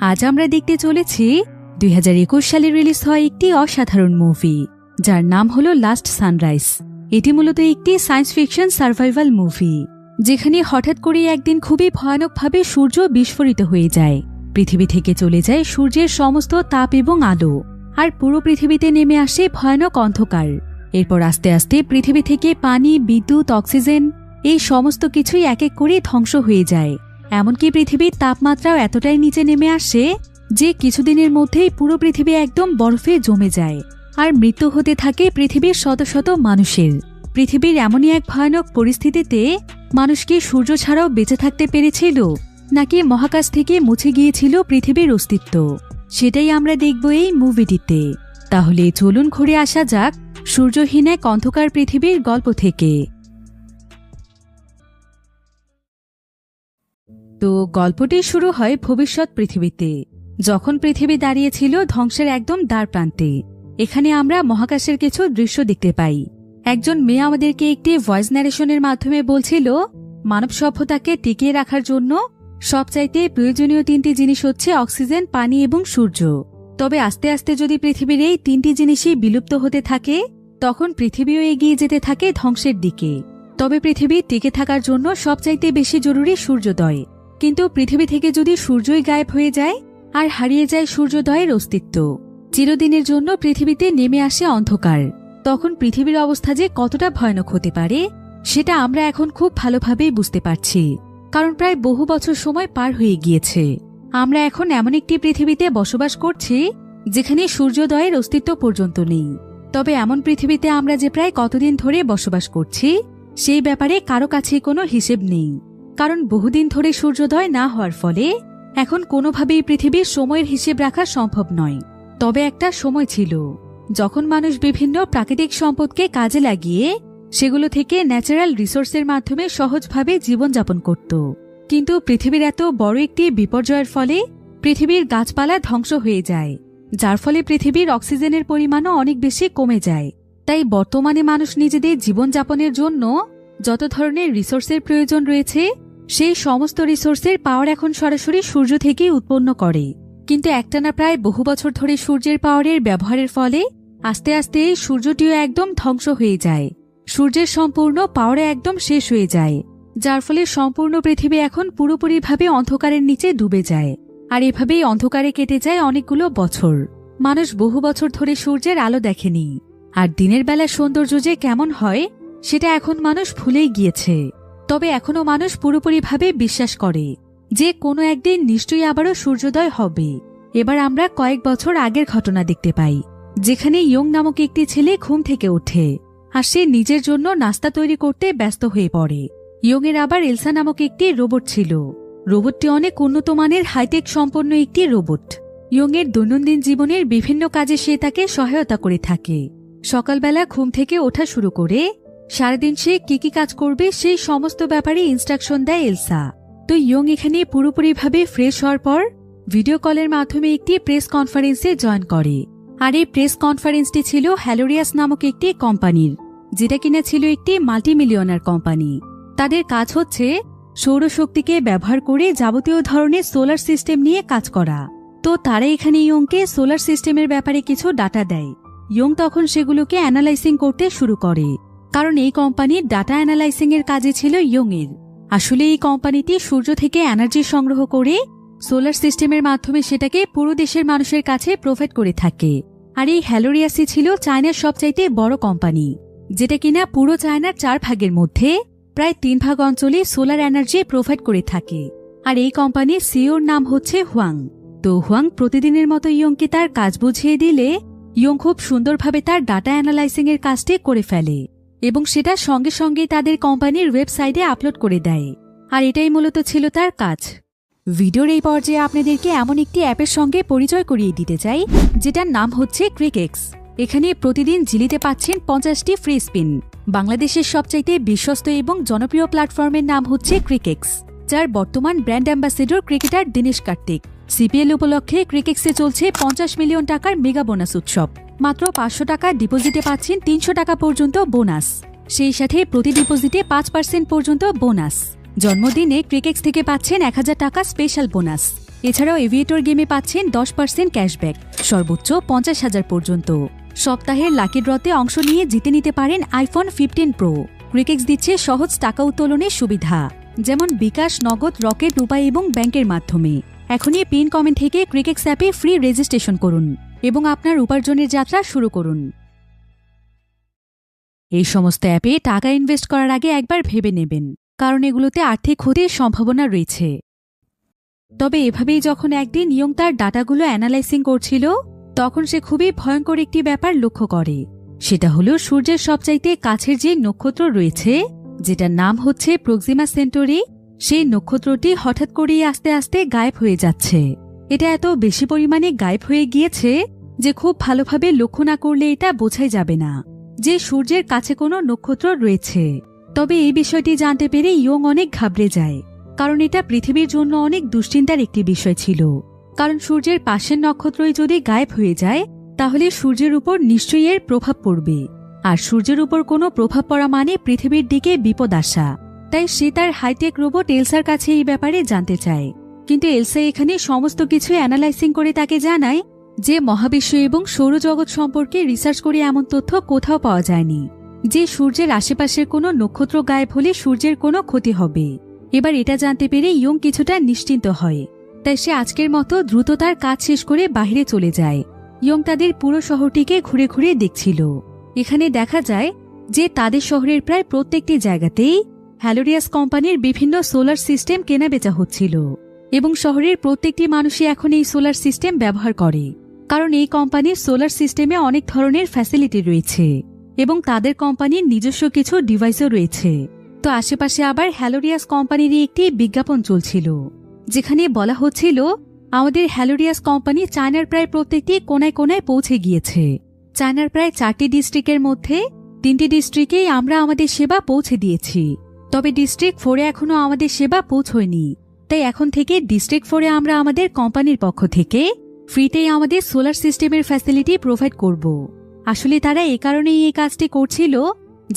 আজ আমরা দেখতে চলেছি 2021 সালে রিলিজ হয় একটি অসাধারণ মুভি যার নাম হলো লাস্ট সানরাইজ। এটি মূলত একটি সায়েন্স ফিকশন সার্ভাইভাল মুভি, যেখানে হঠাৎ করে একদিন খুবই ভয়ানকভাবে সূর্য বিস্ফোরিত হয়ে যায়। পৃথিবী থেকে চলে যায় সূর্যের সমস্ত তাপ এবং আলো, আর পুরো পৃথিবীতে নেমে আসে ভয়ানক অন্ধকার। এরপর আস্তে আস্তে পৃথিবী থেকে পানি, বিদ্যুৎ, অক্সিজেন এই সমস্ত কিছুই এক এক করে ধ্বংস হয়ে যায়। এমনকি পৃথিবীর তাপমাত্রাও এতটাই নিচে নেমে আসে যে কিছুদিনের মধ্যেই পুরো পৃথিবী একদম বরফে জমে যায়, আর মৃত্যু হতে থাকে পৃথিবীর শত শত মানুষের। পৃথিবীর এমনই এক ভয়ানক পরিস্থিতিতে মানুষ কি সূর্য ছাড়াও বেঁচে থাকতে পেরেছিল, নাকি মহাকাশ থেকে মুছে গিয়েছিল পৃথিবীর অস্তিত্ব, সেটাই আমরা দেখব এই মুভিটিতে। তাহলে চলুন ঘুরে আসা যাক সূর্যহীন এক অন্ধকার পৃথিবীর গল্প থেকে। তো গল্পটি শুরু হয় ভবিষ্যৎ পৃথিবীতে, যখন পৃথিবী দাঁড়িয়েছিল ধ্বংসের একদম দ্বার প্রান্তে। এখানে আমরা মহাকাশের কিছু দৃশ্য দেখতে পাই। একজন মেয়ে আমাদেরকে একটি ভয়েস ন্যারেশনের মাধ্যমে বলছিল মানব সভ্যতাকে টিকিয়ে রাখার জন্য সবচাইতে প্রয়োজনীয় তিনটি জিনিস হচ্ছে অক্সিজেন, পানি এবং সূর্য। তবে আস্তে আস্তে যদি পৃথিবীর এই তিনটি জিনিসই বিলুপ্ত হতে থাকে, তখন পৃথিবীও এগিয়ে যেতে থাকে ধ্বংসের দিকে। তবে পৃথিবী টিকে থাকার জন্য সবচাইতে বেশি জরুরি সূর্যোদয়। কিন্তু পৃথিবী থেকে যদি সূর্যই গায়েব হয়ে যায় আর হারিয়ে যায় সূর্যোদয়ের অস্তিত্ব, চিরদিনের জন্য পৃথিবীতে নেমে আসে অন্ধকার, তখন পৃথিবীর অবস্থা যে কতটা ভয়ানক হতে পারে সেটা আমরা এখন খুব ভালোভাবেই বুঝতে পারছি। কারণ প্রায় বহু বছর সময় পার হয়ে গিয়েছে। আমরা এখন এমন একটি পৃথিবীতে বসবাস করছি যেখানে সূর্যোদয়ের অস্তিত্ব পর্যন্ত নেই। তবে এমন পৃথিবীতে আমরা যে প্রায় কতদিন ধরে বসবাস করছি সেই ব্যাপারে কারো কাছে কোনো হিসেব নেই। কারণ বহুদিন ধরে সূর্যোদয় না হওয়ার ফলে এখন কোনোভাবেই পৃথিবীর সময়ের হিসেব রাখা সম্ভব নয়। তবে একটা সময় ছিল যখন মানুষ বিভিন্ন প্রাকৃতিক সম্পদকে কাজে লাগিয়ে সেগুলো থেকে ন্যাচারাল রিসোর্সের মাধ্যমে সহজভাবে জীবনযাপন করত। কিন্তু পৃথিবীর এত বড় একটি বিপর্যয়ের ফলে পৃথিবীর গাছপালা ধ্বংস হয়ে যায়, যার ফলে পৃথিবীর অক্সিজেনের পরিমাণও অনেক বেশি কমে যায়। তাই বর্তমানে মানুষ নিজেদের জীবনযাপনের জন্য যত ধরনের রিসোর্সের প্রয়োজন রয়েছে সেই সমস্ত রিসোর্সের পাওয়ার এখন সরাসরি সূর্য থেকেই উৎপন্ন করে। কিন্তু একটানা প্রায় বহু বছর ধরে সূর্যের পাওয়ারের ব্যবহারের ফলে আস্তে আস্তে এই সূর্যটিও একদম ধ্বংস হয়ে যায়। সূর্যের সম্পূর্ণ পাওয়ারে একদম শেষ হয়ে যায়, যার ফলে সম্পূর্ণ পৃথিবী এখন পুরোপুরিভাবে অন্ধকারের নিচে ডুবে যায়। আর এভাবেই অন্ধকারে কেটে যায় অনেকগুলো বছর। মানুষ বহু বছর ধরে সূর্যের আলো দেখেনি, আর দিনের বেলা সৌন্দর্য যে কেমন হয় সেটা এখন মানুষ ভুলেই গিয়েছে। তবে এখনো মানুষ পুরোপুরিভাবে বিশ্বাস করে যে কোনো একদিন নিশ্চয়ই আবারও সূর্যোদয় হবে। এবার আমরা কয়েক বছর আগের ঘটনা দেখতে পাই, যেখানে ইয়ং নামক একটি ছেলে ঘুম থেকে ওঠে আর সে নিজের জন্য নাস্তা তৈরি করতে ব্যস্ত হয়ে পড়ে। ইয়ংয়ের আবার এলসা নামক একটি রোবট ছিল। রোবটটি অনেক উন্নত মানের হাইটেক সম্পন্ন একটি রোবট। ইয়ংয়ের দৈনন্দিন জীবনের বিভিন্ন কাজে সে তাকে সহায়তা করে থাকে। সকালবেলা ঘুম থেকে ওঠা শুরু করে সারাদিন সে কি কি কাজ করবে সেই সমস্ত ব্যাপারে ইনস্ট্রাকশন দেয় এলসা। তো ইয়ং এখানে পুরোপুরিভাবে ফ্রেশ হওয়ার পর ভিডিও কলের মাধ্যমে একটি প্রেস কনফারেন্সে জয়েন করে। আর এই প্রেস কনফারেন্সটি ছিল হ্যালোরিয়াস নামক একটি কোম্পানির, যেটা কিনা ছিল একটি মাল্টিমিলিয়নার কোম্পানি। তাদের কাজ হচ্ছে সৌরশক্তিকে ব্যবহার করে যাবতীয় ধরনের সোলার সিস্টেম নিয়ে কাজ করা। তো তারা এখানে ইয়ংকে সোলার সিস্টেমের ব্যাপারে কিছু ডাটা দেয়। ইয়ং তখন সেগুলোকে অ্যানালাইসিং করতে শুরু করে, কারণ এই কোম্পানির ডাটা অ্যানালাইসিং এর কাজে ছিল ইয়ংয়ের। আসলে এই কোম্পানিটি সূর্য থেকে এনার্জি সংগ্রহ করে সোলার সিস্টেমের মাধ্যমে সেটাকে পুরো দেশের মানুষের কাছে প্রোভাইড করে থাকে। আর এই হ্যালোরিয়াসই ছিল চায়নার সবচাইতে বড় কোম্পানি, যেটা কিনা পুরো চায়নার 4 ভাগের মধ্যে প্রায় 3 ভাগ অঞ্চলে সোলার এনার্জি প্রোভাইড করে থাকে। আর এই কোম্পানির সিইওর নাম হচ্ছে হুয়াং। তো হুয়াং প্রতিদিনের মতো ইয়ংকে তার কাজ বুঝিয়ে দিলে ইয়ং খুব সুন্দরভাবে তার ডাটা অ্যানালাইসিং এর কাজটি করে ফেলে এবং সেটা সঙ্গে সঙ্গে তাদের কোম্পানির ওয়েবসাইটে আপলোড করে দেয়। আর এটাই মূলত ছিল তার কাজ। ভিডিওর এই পর্যায়ে আপনাদেরকে এমন একটি অ্যাপের সঙ্গে পরিচয় করিয়ে দিতে চাই, যেটার নাম হচ্ছে ক্রিকেক্স। এখানে প্রতিদিন জিলিতে পাচ্ছেন 50টি ফ্রি স্পিন। বাংলাদেশের সবচাইতে বিশ্বস্ত এবং জনপ্রিয় প্ল্যাটফর্মের নাম হচ্ছে ক্রিকেক্স, যার বর্তমান brand ambassador cricketer Dinesh Kartik. CPL উপলক্ষে ক্রিকেক্সে চলছে 50 মিলিয়ন টাকার মেগা বোনাস উৎসব। মাত্র 500 টাকা ডিপোজিটে পাচ্ছেন 300 টাকা পর্যন্ত বোনাস, সেই সাথে প্রতি ডিপোজিটে 5% পর্যন্ত বোনাস। জন্মদিনে ক্রিকেক্স থেকে পাচ্ছেন 1000 টাকা স্পেশাল বোনাস এছাড়াও এভিয়েটর গেমে পাচ্ছেন 10% ক্যাশব্যাক, সর্বোচ্চ 50,000 পর্যন্ত। সপ্তাহের লাকি ড্রতে অংশ নিয়ে জিতে নিতে পারেন আইফোন 15 প্রো। ক্রিকেক্স দিচ্ছে সহজ টাকা উত্তোলনের সুবিধা, যেমন বিকাশ, নগদ, রকেট, উপায় এবং ব্যাংকের মাধ্যমে। এখনই পিন কমেন্ট থেকে ক্রিকেক্স অ্যাপে ফ্রি রেজিস্ট্রেশন করুন এবং আপনার উপার্জনের যাত্রা শুরু করুন। এই সমস্ত অ্যাপে টাকা ইনভেস্ট করার আগে একবার ভেবে নেবেন, কারণ এগুলোতে আর্থিক ক্ষতির সম্ভাবনা রয়েছে। তবে এভাবেই যখন একদিন ইয়ং তার ডাটাগুলো অ্যানালাইসিং করছিল, তখন সে খুবই ভয়ঙ্কর একটি ব্যাপার লক্ষ্য করে। সেটা হলো সূর্যের সবচাইতে কাছের যে নক্ষত্র রয়েছে, যেটার নাম হচ্ছে প্রক্সিমা সেন্টোরি, সেই নক্ষত্রটি হঠাৎ করেই আস্তে আস্তে গায়েব হয়ে যাচ্ছে। এটা এত বেশি পরিমাণে গায়েব হয়ে গিয়েছে যে খুব ভালোভাবে লক্ষ্য না করলে এটা বোঝাই যাবে না যে সূর্যের কাছে কোনো নক্ষত্র রয়েছে। তবে এই বিষয়টি জানতে পেরে ইয়ং অনেক ঘাবড়ে যায়, কারণ এটা পৃথিবীর জন্য অনেক দুশ্চিন্তার একটি বিষয় ছিল। কারণ সূর্যের পাশের নক্ষত্রই যদি গায়েব হয়ে যায়, তাহলে সূর্যের উপর নিশ্চয়ই এর প্রভাব পড়বে, আর সূর্যের উপর কোনো প্রভাব পড়া মানে পৃথিবীর দিকে বিপদ আসা। তাই সে তার হাইটেক রোবট এলসার কাছে এই ব্যাপারে জানতে চায়। কিন্তু এলসা এখানে সমস্ত কিছু অ্যানালাইসিং করে তাকে জানায় যে মহাবিশ্ব এবং সৌরজগৎ সম্পর্কে রিসার্চ করে এমন তথ্য কোথাও পাওয়া যায়নি যে সূর্যের আশেপাশের কোনো নক্ষত্র গায়েব হলে সূর্যের কোনো ক্ষতি হবে। এবার এটা জানতে পেরে ইয়ং কিছুটা নিশ্চিন্ত হয়। তাই সে আজকের মতো দ্রুত তার কাজ শেষ করে বাইরে চলে যায়। ইয়ং তাদের পুরো শহরটিকে ঘুরে ঘুরে দেখছিল। এখানে দেখা যায় যে তাদের শহরের প্রায় প্রত্যেকটি জায়গাতেই হ্যালোরিয়াস কোম্পানির বিভিন্ন সোলার সিস্টেম কেনাবেচা হচ্ছিল, এবং শহরের প্রত্যেকটি মানুষই এখন এই সোলার সিস্টেম ব্যবহার করে, কারণ এই কোম্পানির সোলার সিস্টেমে অনেক ধরনের ফ্যাসিলিটি রয়েছে এবং তাদের কোম্পানির নিজস্ব কিছু ডিভাইসও রয়েছে। তো আশেপাশে আবার হ্যালোরিয়াস কোম্পানিরই একটি বিজ্ঞাপন চলছিল, যেখানে বলা হচ্ছিল আমাদের হ্যালোরিয়াস কোম্পানি চায়নার প্রায় প্রত্যেকটি কোনায় কোনায় পৌঁছে গিয়েছে। চায়নার প্রায় 4টি ডিস্ট্রিক্টের মধ্যে 3টি ডিস্ট্রিক্টেই আমরা আমাদের সেবা পৌঁছে দিয়েছি, তবে ডিস্ট্রিক্ট 4-এ এখনও আমাদের সেবা পৌঁছয়নি। তাই এখন থেকে ডিস্ট্রিক্ট 4-এ আমরা আমাদের কোম্পানির পক্ষ থেকে ফ্রিতেই আমাদের সোলার সিস্টেমের ফ্যাসিলিটি প্রোভাইড করব। আসলে তারা এই কারণেই এই কাজটি করছিল,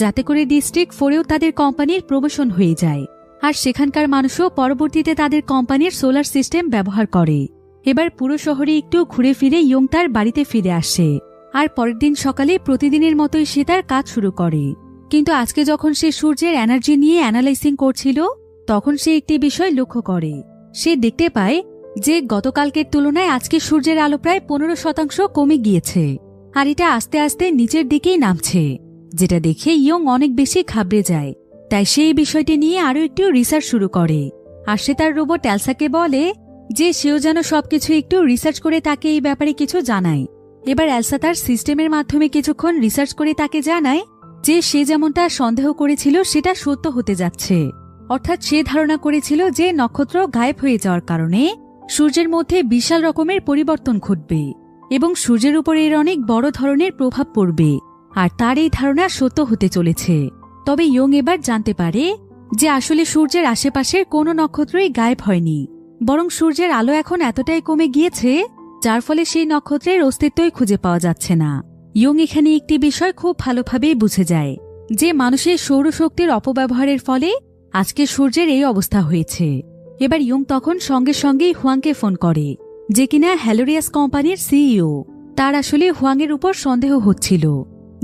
যাতে করে ডিস্ট্রিক্ট 4-এও তাদের কোম্পানির প্রমোশন হয়ে যায়, আর সেখানকার মানুষও পরবর্তীতে তাদের কোম্পানির সোলার সিস্টেম ব্যবহার করে। এবার পুরো শহরে একটু ঘুরে ফিরে ইয়ং তার বাড়িতে ফিরে আসে, আর পরের দিন সকালে প্রতিদিনের মতোই সে তার কাজ শুরু করে। কিন্তু আজকে যখন সে সূর্যের এনার্জি নিয়ে অ্যানালাইসিং করছিল, তখন সে একটি বিষয় লক্ষ্য করে। সে দেখতে পায় যে গতকালকের তুলনায় আজকে সূর্যের আলো প্রায় 15% কমে গিয়েছে, আর এটা আস্তে আস্তে নিচের দিকেই নামছে, যেটা দেখে ইয়ং অনেক বেশি ঘাবড়ে যায়। তাই সে এই বিষয়টি নিয়ে আরও একটু রিসার্চ শুরু করে, আর সে তার রোবট এলসাকে বলে যে সেও যেন সবকিছু একটু রিসার্চ করে তাকে এই ব্যাপারে কিছু জানায়। এবার এলসা তার সিস্টেমের মাধ্যমে কিছুক্ষণ রিসার্চ করে তাকে জানায় যে সে যেমনটা সন্দেহ করেছিল সেটা সত্য হতে যাচ্ছে। অর্থাৎ সে ধারণা করেছিল যে নক্ষত্র গায়েব হয়ে যাওয়ার কারণে সূর্যের মধ্যে বিশাল রকমের পরিবর্তন ঘটবে এবং সূর্যের উপর এর অনেক বড় ধরনের প্রভাব পড়বে, আর তার এই ধারণা সত্য হতে চলেছে। তবে ইয়ং এবার জানতে পারে যে আসলে সূর্যের আশেপাশের কোনো নক্ষত্রই গায়েব হয়নি, বরং সূর্যের আলো এখন এতটাই কমে গিয়েছে যার ফলে সেই নক্ষত্রের অস্তিত্বই খুঁজে পাওয়া যাচ্ছে না। ইয়ং এখানে একটি বিষয় খুব ভালোভাবেই বুঝে যায় যে মানুষের সৌরশক্তির অপব্যবহারের ফলে আজকে সূর্যের এই অবস্থা হয়েছে। এবার ইয়ং তখন সঙ্গে সঙ্গেই হুয়াংকে ফোন করে, যে কিনা হ্যালোরিয়াস কোম্পানির সিইও। তার আসলে হুয়াংয়ের উপর সন্দেহ হচ্ছিল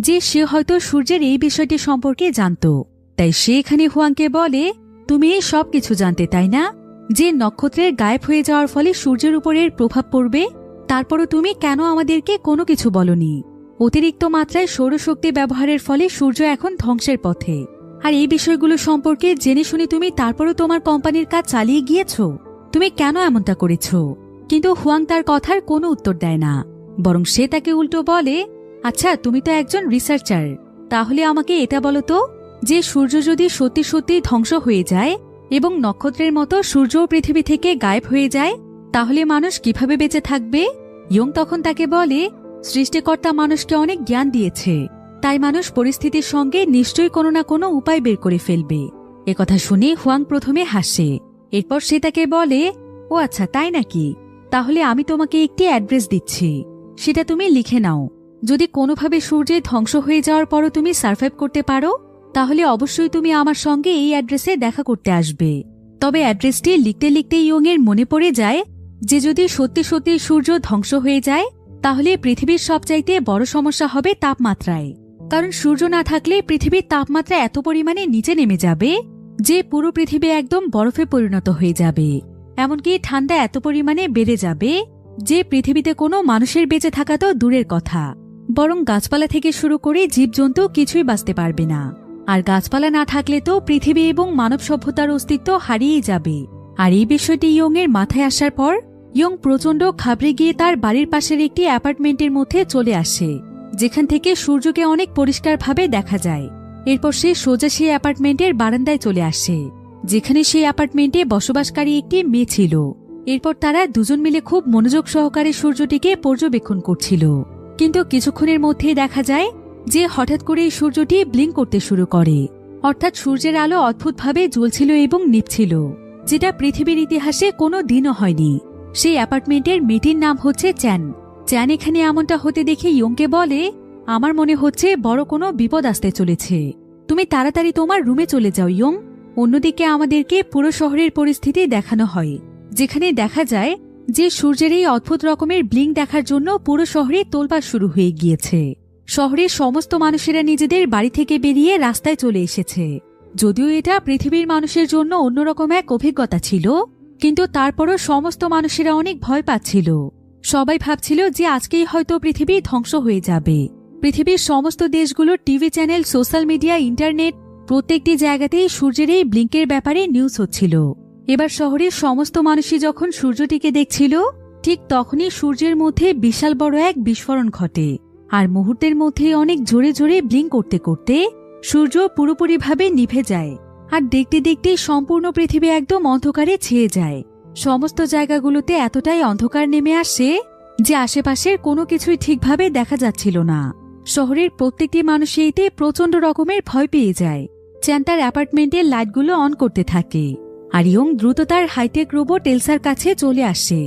যে সে হয়তো সূর্যের এই বিষয়টি সম্পর্কে জানত। তাই সে এখানে হুয়াংকে বলে, তুমি এই সব কিছু জানতে, তাই না, যে নক্ষত্রের গায়েব হয়ে যাওয়ার ফলে সূর্যের উপর এর প্রভাব পড়বে? তারপরও তুমি কেন আমাদেরকে কোনো কিছু বলনি? অতিরিক্ত মাত্রায় সৌরশক্তি ব্যবহারের ফলে সূর্য এখন ধ্বংসের পথে, আর এই বিষয়গুলো সম্পর্কে জেনে শুনে তুমি তারপরও তোমার কোম্পানির কাজ চালিয়ে গিয়েছ। তুমি কেন এমনটা করেছ? কিন্তু হুয়াং তার কথার কোনো উত্তর দেয় না, বরং সে তাকে উল্টো বলে, আচ্ছা তুমি তো একজন রিসার্চার, তাহলে আমাকে এটা বলো তো যে সূর্য যদি সত্যি সত্যি ধ্বংস হয়ে যায় এবং নক্ষত্রের মতো সূর্যও পৃথিবী থেকে গায়েব হয়ে যায়, তাহলে মানুষ কিভাবে বেঁচে থাকবে? ইয়ং তখন তাকে বলে, সৃষ্টিকর্তা মানুষকে অনেক জ্ঞান দিয়েছে, তাই মানুষ পরিস্থিতির সঙ্গে নিশ্চয়ই কোনো না কোনো উপায় বের করে ফেলবে। একথা শুনে হুয়াং প্রথমে হাসে, এরপর সে তাকে বলে, ও আচ্ছা তাই নাকি, তাহলে আমি তোমাকে একটি অ্যাড্রেস দিচ্ছি, সেটা তুমি লিখে নাও। যদি কোনোভাবে সূর্যের ধ্বংস হয়ে যাওয়ার পরও তুমি সার্ভাইভ করতে পারো, তাহলে অবশ্যই তুমি আমার সঙ্গে এই অ্যাড্রেসে দেখা করতে আসবে। তবে অ্যাড্রেসটি লিখতে লিখতে ইয়ং এর মনে পড়ে যায় যে যদি সত্যি সত্যি সূর্য ধ্বংস হয়ে যায় তাহলে পৃথিবীর সবচাইতে বড় সমস্যা হবে তাপমাত্রায়। কারণ সূর্য না থাকলে পৃথিবীর তাপমাত্রা এত পরিমাণে নিচে নেমে যাবে যে পুরো পৃথিবী একদম বরফে পরিণত হয়ে যাবে। এমনকি ঠান্ডা এত পরিমাণে বেড়ে যাবে যে পৃথিবীতে কোনো মানুষের বেঁচে থাকা তো দূরের কথা, বরং গাছপালা থেকে শুরু করে জীবজন্তু কিছুই বাঁচতে পারবে না। আর গাছপালা না থাকলে তো পৃথিবী এবং মানব সভ্যতার অস্তিত্ব হারিয়েই যাবে। আর এই বিষয়টি ইয়ং এর মাথায় আসার পর ইয়ং প্রচণ্ড ঘাবড়ে গিয়ে তার বাড়ির পাশের একটি অ্যাপার্টমেন্টের মধ্যে চলে আসে, যেখান থেকে সূর্যকে অনেক পরিষ্কারভাবে দেখা যায়। এরপর সে সোজা সেই অ্যাপার্টমেন্টের বারান্দায় চলে আসে, যেখানে সেই অ্যাপার্টমেন্টে বসবাসকারী একটি মেয়ে ছিল। এরপর তারা দুজন মিলে খুব মনোযোগ সহকারে সূর্যটিকে পর্যবেক্ষণ করছিল। কিন্তু কিছুক্ষণের মধ্যেই দেখা যায় যে হঠাৎ করে এই সূর্যটি ব্লিঙ্ক করতে শুরু করে, অর্থাৎ সূর্যের আলো অদ্ভুতভাবে জ্বলছিল এবং নিভছিল, যেটা পৃথিবীর ইতিহাসে কোনো দিনও হয়নি। সেই অ্যাপার্টমেন্টের মেয়েটির নাম হচ্ছে চ্যান। চ্যান এখানে এমনটা হতে দেখে ইয়ংকে বলে, আমার মনে হচ্ছে বড় কোনো বিপদ আসতে চলেছে, তুমি তাড়াতাড়ি তোমার রুমে চলে যাও ইয়ং। অন্যদিকে আমাদেরকে পুরো শহরের পরিস্থিতি দেখানো হয়, যেখানে দেখা যায় যে সূর্যের এই অদ্ভুত রকমের ব্লিঙ্ক দেখার জন্য পুরো শহরে তোলপাড় শুরু হয়ে গিয়েছে। শহরের সমস্ত মানুষেরা নিজেদের বাড়ি থেকে বেরিয়ে রাস্তায় চলে এসেছে। যদিও এটা পৃথিবীর মানুষের জন্য অন্যরকম এক অভিজ্ঞতা ছিল, কিন্তু তারপরও সমস্ত মানুষেরা অনেক ভয় পাচ্ছিল। সবাই ভাবছিল যে আজকেই হয়তো পৃথিবী ধ্বংস হয়ে যাবে। পৃথিবীর সমস্ত দেশগুলোর TV channel, social media, internet প্রত্যেকটি জায়গাতেই সূর্যের এই ব্লিঙ্কের ব্যাপারে নিউজ হচ্ছিল। এবার শহরের সমস্ত মানুষই যখন সূর্যটিকে দেখছিল, ঠিক তখনই সূর্যের মধ্যে বিশাল বড় এক বিস্ফোরণ ঘটে। আর মুহূর্তের মধ্যে অনেক জোরে জোরে ব্লিঙ্ক করতে করতে সূর্য পুরোপুরিভাবে নিভে যায়। আর দেখতে দেখতে সম্পূর্ণ পৃথিবী একদম অন্ধকারে ছেয়ে যায়। সমস্ত জায়গাগুলোতে এতটাই অন্ধকার নেমে আসে যে আশেপাশের কোনো কিছুই ঠিকভাবে দেখা যাচ্ছিল না। শহরের প্রত্যেকটি মানুষই এতে প্রচণ্ড রকমের ভয় পেয়ে যায়। চ্যান তার অ্যাপার্টমেন্টের লাইটগুলো অন করতে থাকে, আর ইয়ং দ্রুত তার হাইটেক রোবট এলসার কাছে চলে আসে।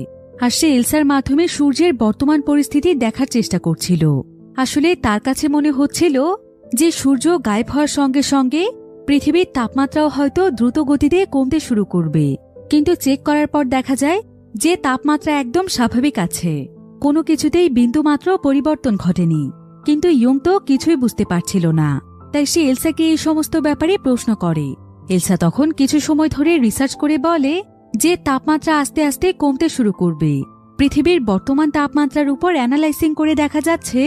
আর সে এলসার মাধ্যমে সূর্যের বর্তমান পরিস্থিতি দেখার চেষ্টা করছিল। আসলে তার কাছে মনে হচ্ছিল যে সূর্য গায়েব হওয়ার সঙ্গে সঙ্গে পৃথিবীর তাপমাত্রাও হয়তো দ্রুত গতিতে কমতে শুরু করবে। কিন্তু চেক করার পর দেখা যায় যে তাপমাত্রা একদম স্বাভাবিক আছে, কোনো কিছুতেই বিন্দুমাত্র পরিবর্তন ঘটেনি। কিন্তু ইয়ং তো কিছুই বুঝতে পারছিল না, তাই সে এলসাকে এই সমস্ত ব্যাপারে প্রশ্ন করে। এলসা তখন কিছু সময় ধরে রিসার্চ করে বলে যে তাপমাত্রা আস্তে আস্তে কমতে শুরু করবে। পৃথিবীর বর্তমান তাপমাত্রার উপর অ্যানালাইসিং করে দেখা যাচ্ছে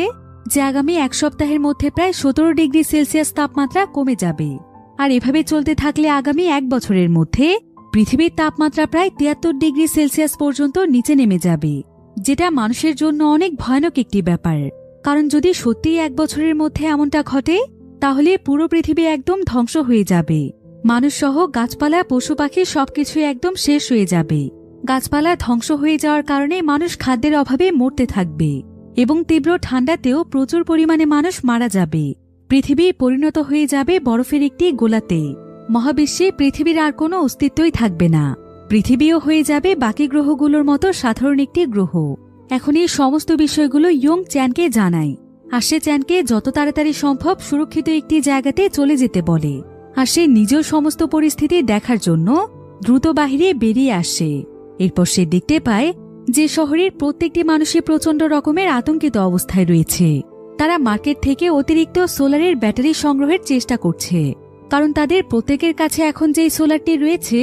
যে আগামী এক সপ্তাহের মধ্যে প্রায় 17 ডিগ্রি সেলসিয়াস তাপমাত্রা কমে যাবে। আর এভাবে চলতে থাকলে আগামী 1 বছরের মধ্যে পৃথিবীর তাপমাত্রা প্রায় 73 ডিগ্রি সেলসিয়াস পর্যন্ত নিচে নেমে যাবে, যেটা মানুষের জন্য অনেক ভয়ানক একটি ব্যাপার। কারণ যদি সত্যিই 1 বছরের মধ্যে এমনটা ঘটে তাহলে পুরো পৃথিবী একদম ধ্বংস হয়ে যাবে। মানুষ সহ গাছপালা, পশু পাখি সবকিছুই একদম শেষ হয়ে যাবে। গাছপালা ধ্বংস হয়ে যাওয়ার কারণে মানুষ খাদ্যের অভাবে মরতে থাকবে এবং তীব্র ঠান্ডাতেও প্রচুর পরিমাণে মানুষ মারা যাবে। পৃথিবী পরিণত হয়ে যাবে বরফের একটি গোলাতে। মহাবিশ্বে পৃথিবীর আর কোনো অস্তিত্বই থাকবে না। পৃথিবীও হয়ে যাবে বাকি গ্রহগুলোর মতো সাধারণ একটি গ্রহ। এখন এই সমস্ত বিষয়গুলো ইয়ং চ্যানকে জানায়, আর সে চ্যানকে যত তাড়াতাড়ি সম্ভব সুরক্ষিত একটি জায়গাতে চলে যেতে বলে। আর সে নিজেও সমস্ত পরিস্থিতি দেখার জন্য দ্রুত বাহিরে বেরিয়ে আসে। এরপর সে দেখতে পায় যে শহরের প্রত্যেকটি মানুষই প্রচণ্ড রকমের আতঙ্কিত অবস্থায় রয়েছে। তারা মার্কেট থেকে অতিরিক্ত সোলারের ব্যাটারি সংগ্রহের চেষ্টা করছে, কারণ তাদের প্রত্যেকের কাছে এখন যেই সোলারটি রয়েছে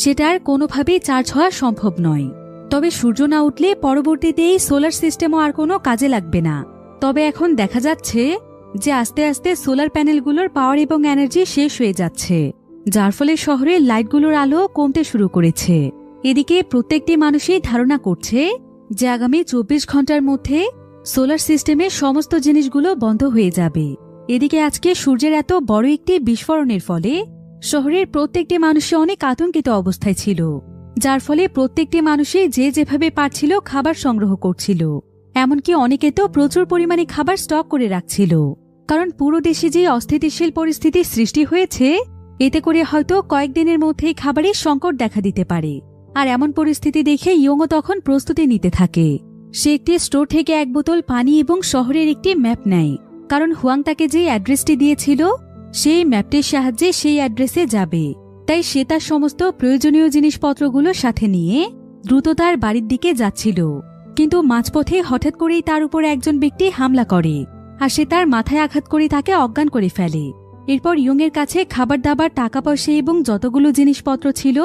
সেটা আর কোনোভাবেই চার্জ হওয়া সম্ভব নয়। তবে সূর্য না উঠলে পরবর্তীতে এই সোলার সিস্টেমও আর কোনো কাজে লাগবে না। তবে এখন দেখা যাচ্ছে যে আস্তে আস্তে সোলার প্যানেলগুলোর পাওয়ার এবং এনার্জি শেষ হয়ে যাচ্ছে, যার ফলে শহরের লাইটগুলোর আলো কমতে শুরু করেছে। এদিকে প্রত্যেকটি মানুষই ধারণা করছে যে আগামী 24 ঘন্টার মধ্যে সোলার সিস্টেমের সমস্ত জিনিসগুলো বন্ধ হয়ে যাবে। এদিকে আজকে সূর্যের এত বড় একটি বিস্ফোরণের ফলে শহরের প্রত্যেকটি মানুষই অনেক আতঙ্কিত অবস্থায় ছিল, যার ফলে প্রত্যেকটি মানুষই যে যেভাবে পারছিল খাবার সংগ্রহ করছিল। এমনকি অনেকে তো প্রচুর পরিমাণে খাবার স্টক করে রাখছিল, কারণ পুরো দেশে যে অস্থিতিশীল পরিস্থিতির সৃষ্টি হয়েছে এতে করে হয়তো কয়েকদিনের মধ্যেই খাবারের সংকট দেখা দিতে পারে। আর এমন পরিস্থিতি দেখে ইয়ংও তখন প্রস্তুতি নিতে থাকে। সে একটি স্টোর থেকে 1 বোতল পানি এবং শহরের একটি ম্যাপ নেয়, কারণ হুয়াং তাকে যে অ্যাড্রেসটি দিয়েছিল সেই ম্যাপটির সাহায্যে সেই অ্যাড্রেসে যাবে। তাই সে তার সমস্ত প্রয়োজনীয় জিনিসপত্রগুলো সাথে নিয়ে দ্রুত তার বাড়ির দিকে যাচ্ছিল, কিন্তু মাঝপথে হঠাৎ করেই তার উপর একজন ব্যক্তি হামলা করে আর সে তার মাথায় আঘাত করে তাকে অজ্ঞান করে ফেলে। এরপর ইয়ং এর কাছে খাবার দাবার, টাকা পয়সা এবং যতগুলো জিনিসপত্র ছিল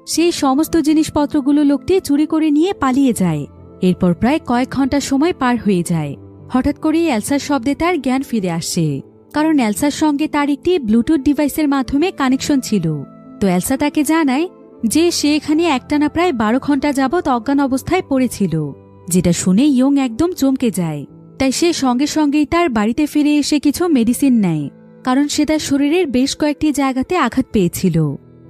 সেই সমস্ত জিনিসপত্রগুলো লোকটি চুরি করে নিয়ে পালিয়ে যায়। এরপর প্রায় কয়েক ঘন্টা সময় পার হয়ে যায়। হঠাৎ করেই এলসার শব্দে তার জ্ঞান ফিরে আসে, কারণ এলসার সঙ্গে তার একটি ব্লুটুথ ডিভাইসের মাধ্যমে কানেকশন ছিল। তো এলসা তাকে জানায় যে সে এখানে একটানা প্রায় 12 ঘন্টা যাবৎ অজ্ঞান অবস্থায় পড়েছিল, যেটা শুনে ইয়ং একদম চমকে যায়। তাই সে সঙ্গে সঙ্গেই তার বাড়িতে ফিরে এসে কিছু মেডিসিন নেয়, কারণ সে তার শরীরের বেশ কয়েকটি জায়গাতে আঘাত পেয়েছিল।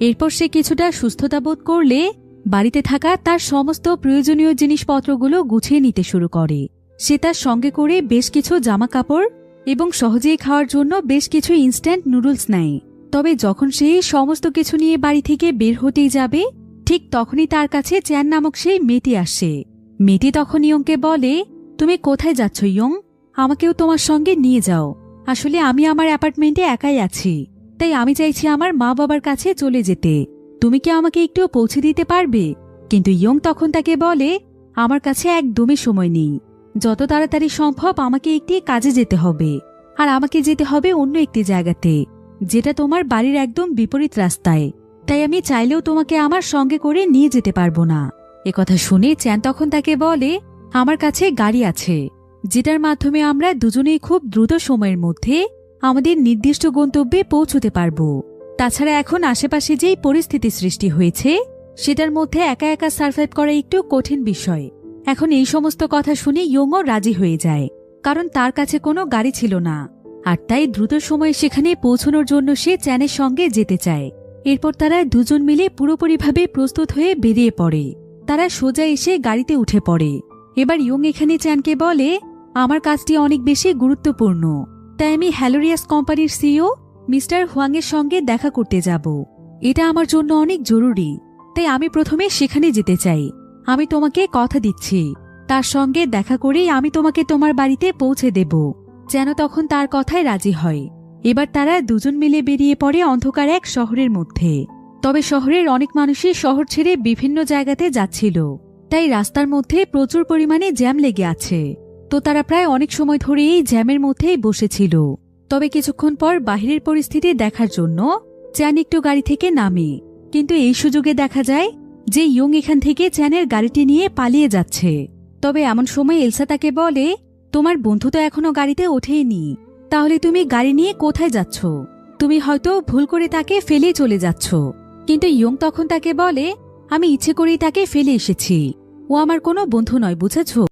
এরপর সে কিছুটা সুস্থতা বোধ করলে বাড়িতে থাকা তার সমস্ত প্রয়োজনীয় জিনিসপত্রগুলো গুছিয়ে নিতে শুরু করে। সে তার সঙ্গে করে বেশ কিছু জামা কাপড় এবং সহজেই খাওয়ার জন্য বেশ কিছু ইনস্ট্যান্ট নুডলস নেয়। তবে যখন সে সমস্ত কিছু নিয়ে বাড়ি থেকে বের হতেই যাবে, ঠিক তখনই তার কাছে চ্যান নামক সেই মেয়েটি আসে। মেয়েটি তখন ইয়ংকে বলে, তুমি কোথায় যাচ্ছ ইয়ং? আমাকেও তোমার সঙ্গে নিয়ে যাও। আসলে আমি আমার অ্যাপার্টমেন্টে একাই আছি, তাই আমি চাইছি আমার মা বাবার কাছে চলে যেতে। তুমি কি আমাকে একটু পৌঁছে দিতে পারবে? কিন্তু ইয়ং তখন তাকে বলে, আমার কাছে একদমই সময় নেই। যত তাড়াতাড়ি সম্ভব আমাকে একটি কাজে যেতে হবে, আর আমাকে যেতে হবে অন্য একটি জায়গাতে, যেটা তোমার বাড়ির একদম বিপরীত রাস্তায়। তাই আমি চাইলেও তোমাকে আমার সঙ্গে করে নিয়ে যেতে পারবো না। একথা শুনে চ্যান তখন তাকে বলে, আমার কাছে গাড়ি আছে, যেটার মাধ্যমে আমরা দুজনেই খুব দ্রুত সময়ের মধ্যে আমাদের নির্দিষ্ট গন্তব্যে পৌঁছতে পারবো। তাছাড়া এখন আশেপাশে যেই পরিস্থিতি সৃষ্টি হয়েছে সেটার মধ্যে একা একা সার্ভাইভ করা একটু কঠিন বিষয়। এখন এই সমস্ত কথা শুনে ইয়ংও রাজি হয়ে যায়, কারণ তার কাছে কোনো গাড়ি ছিল না, আর তাই দ্রুত সময়ে সেখানে পৌঁছানোর জন্য সে চ্যানের সঙ্গে যেতে চায়। এরপর তারা দুজন মিলে পুরোপুরিভাবে প্রস্তুত হয়ে বেরিয়ে পড়ে। তারা সোজা এসে গাড়িতে উঠে পড়ে। এবার ইয়ং এখানে চ্যানকে বলে, আমার কাজটি অনেক বেশি গুরুত্বপূর্ণ, তাই আমি হ্যালোরিয়াস কোম্পানির সিইও মিস্টার হুয়াং এর সঙ্গে দেখা করতে যাব। এটা আমার জন্য অনেক জরুরি, তাই আমি প্রথমে সেখানে যেতে চাই। আমি তোমাকে কথা দিচ্ছি, তার সঙ্গে দেখা করেই আমি তোমাকে তোমার বাড়িতে পৌঁছে দেব। যেন তখন তার কথায় রাজি হয়। এবার তারা দুজন মিলে বেরিয়ে পড়ে অন্ধকার এক শহরের মধ্যে। তবে শহরের অনেক মানুষই শহর ছেড়ে বিভিন্ন জায়গাতে যাচ্ছিল, তাই রাস্তার মধ্যে প্রচুর পরিমাণে জ্যাম লেগে আছে। তো তারা প্রায় অনেক সময় ধরে এই জ্যামের মধ্যেই বসেছিল। তবে কিছুক্ষণ পর বাহিরের পরিস্থিতি দেখার জন্য চ্যান একটু গাড়ি থেকে নামে, কিন্তু এই সুযোগে দেখা যায় যে ইয়ং এখান থেকে চ্যানের গাড়িটি নিয়ে পালিয়ে যাচ্ছে। তবে এমন সময় এলসা তাকে বলে, তোমার বন্ধু তো এখনো গাড়িতে ওঠেইনি, তাহলে তুমি গাড়ি নিয়ে কোথায় যাচ্ছ? তুমি হয়তো ভুল করে তাকে ফেলে চলে যাচ্ছ। কিন্তু ইয়ং তখন তাকে বলে, আমি ইচ্ছে করেই তাকে ফেলে এসেছি, ও আমার কোনো বন্ধু নয়, বুঝেছ?